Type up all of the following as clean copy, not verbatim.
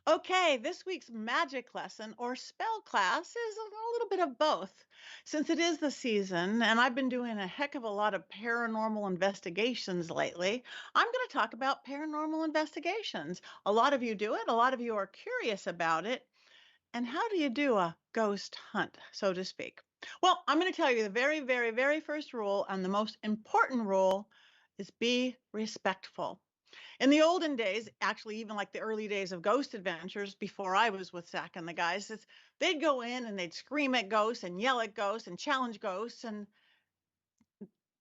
Okay, this week's magic lesson or spell class is a little bit of both. Since it is the season and I've been doing a heck of a lot of paranormal investigations lately, I'm going to talk about paranormal investigations. A lot of you do it, a lot of you are curious about it. And how do you do a ghost hunt, so to speak? Well, I'm going to tell you the very, very, very first rule and the most important rule is be respectful. In the olden days, actually, even like the early days of Ghost Adventures, before I was with Zach and the guys, they'd go in and they'd scream at ghosts and yell at ghosts and challenge ghosts. And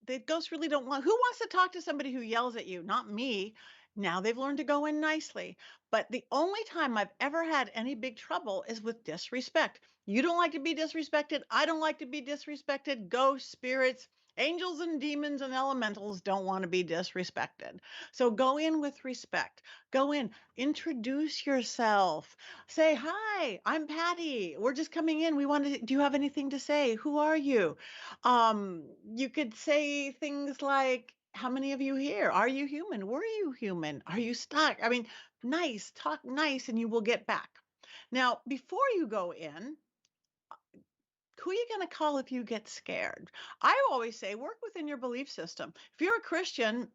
the ghosts really don't want, who wants to talk to somebody who yells at you? Not me. Now they've learned to go in nicely. But the only time I've ever had any big trouble is with disrespect. You don't like to be disrespected. I don't like to be disrespected. Ghosts, spirits, angels and demons and elementals don't want to be disrespected. So go in with respect. Go in, introduce yourself. Say, "Hi, I'm Patty. We're just coming in. We wanted, do you have anything to say? Who are you?" You could say things like, how many of you here? Are you human? Were you human? Are you stuck? I mean, nice, talk nice, and you will get back. Now, before you go in, who are you going to call if you get scared? I always say work within your belief system. If you're a Christian,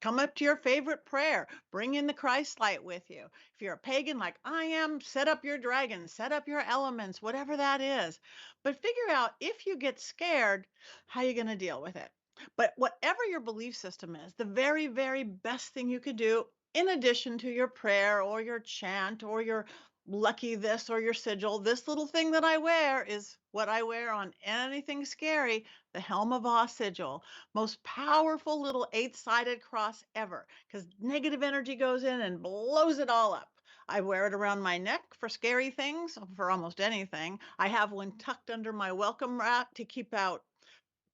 come up to your favorite prayer. Bring in the Christ light with you. If you're a pagan like I am, set up your dragon, set up your elements, whatever that is. But figure out if you get scared, how you're going to deal with it. But whatever your belief system is, the very, very best thing you could do, in addition to your prayer or your chant or your lucky this or your sigil, this little thing that I wear is what I wear on anything scary, the Helm of Awe sigil. Most powerful little 8-sided cross ever, because negative energy goes in and blows it all up. I wear it around my neck for scary things, for almost anything. I have one tucked under my welcome mat to keep out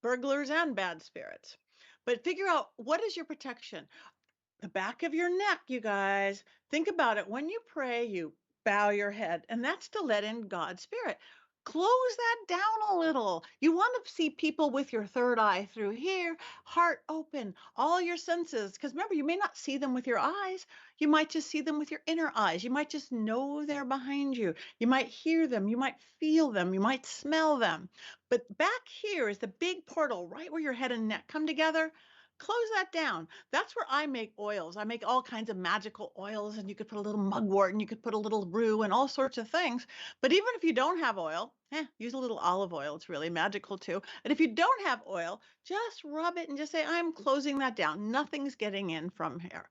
burglars and bad spirits. But figure out, what is your protection? The back of your neck, you guys. Think about it. When you pray, you bow your head, and that's to let in God's spirit. Close that down a little. You want to see people with your third eye through here, heart open, all your senses. Because remember, you may not see them with your eyes. You might just see them with your inner eyes. You might just know they're behind you. You might hear them. You might feel them. You might smell them. But back here is the big portal, right where your head and neck come together. Close that down. That's where I make oils. I make all kinds of magical oils, and you could put a little mugwort and you could put a little rue and all sorts of things. But even if you don't have oil, use a little olive oil. It's really magical too. And if you don't have oil, just rub it and just say, I'm closing that down. Nothing's getting in from here.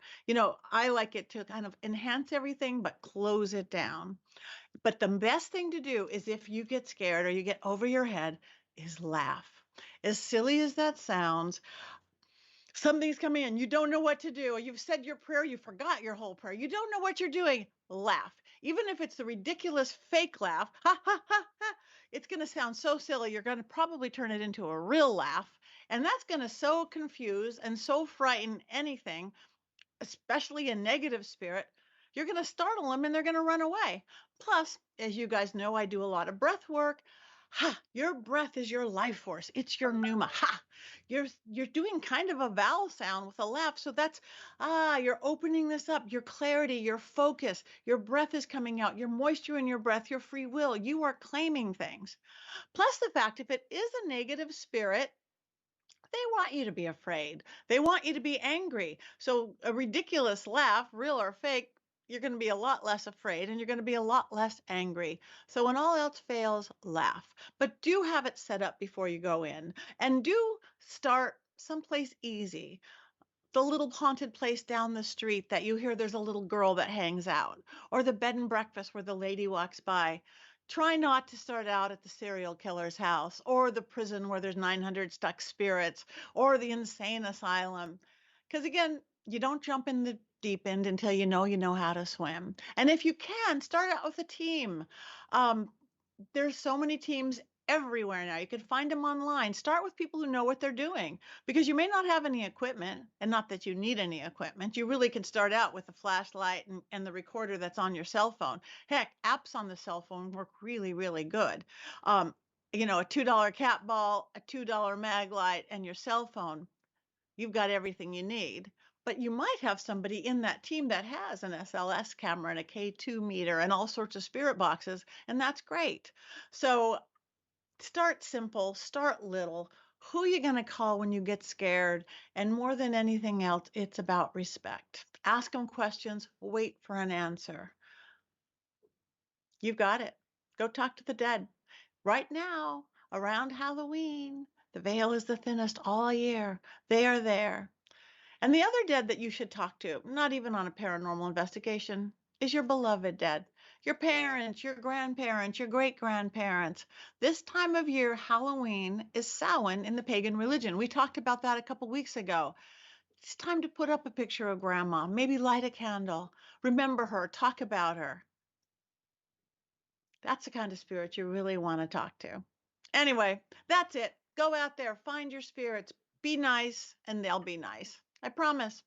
I like it to kind of enhance everything, but close it down. But the best thing to do is, if you get scared or you get over your head, is laugh. As silly as that sounds, something's coming in. You don't know what to do. Or you've said your prayer. You forgot your whole prayer. You don't know what you're doing. Laugh. Even if it's the ridiculous fake laugh, ha, ha, ha, ha, it's going to sound so silly. You're going to probably turn it into a real laugh. And that's going to so confuse and so frighten anything, especially a negative spirit. You're going to startle them and they're going to run away. Plus, as you guys know, I do a lot of breath work. Ha, your breath is your life force. It's your pneuma. Ha, you're doing kind of a vowel sound with a laugh. So that's, you're opening this up, your clarity, your focus, your breath is coming out, your moisture in your breath, your free will. You are claiming things. Plus the fact, if it is a negative spirit, they want you to be afraid. They want you to be angry. So a ridiculous laugh, real or fake, you're going to be a lot less afraid and you're going to be a lot less angry. So when all else fails, laugh. But do have it set up before you go in, and do start someplace easy. The little haunted place down the street that you hear there's a little girl that hangs out, or the bed and breakfast where the lady walks by. Try not to start out at the serial killer's house, or the prison where there's 900 stuck spirits, or the insane asylum. Because again, you don't jump in the deep end until you know how to swim. And if you can, start out with a team. Um, there's so many teams everywhere now. You can find them online. Start with people who know what they're doing, because you may not have any equipment, and not that you need any equipment. You really can start out with a flashlight and the recorder that's on your cell phone. Heck, apps on the cell phone work really, really good. A $2 cat ball, a $2 mag light, and your cell phone. You've got everything you need. But you might have somebody in that team that has an SLS camera and a K2 meter and all sorts of spirit boxes, and that's great. So start simple, start little. Who you going to call when you get scared? And more than anything else, it's about respect. Ask them questions, wait for an answer. You've got it. Go talk to the dead. Right now, around Halloween, the veil is the thinnest all year. They are there. And the other dead that you should talk to, not even on a paranormal investigation, is your beloved dead. Your parents, your grandparents, your great grandparents. This time of year, Halloween, is Samhain in the pagan religion. We talked about that a couple weeks ago. It's time to put up a picture of grandma, maybe light a candle, remember her, talk about her. That's the kind of spirit you really want to talk to. Anyway, that's it. Go out there, find your spirits, be nice, and they'll be nice. I promise.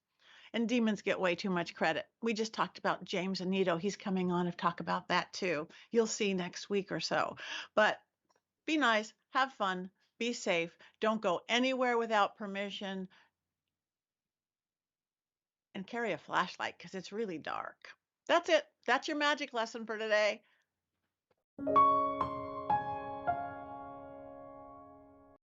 And demons get way too much credit. We just talked about James Anito. He's coming on to talk about that too. You'll see next week or so. But be nice, have fun, be safe. Don't go anywhere without permission, and carry a flashlight because it's really dark. That's it. That's your magic lesson for today.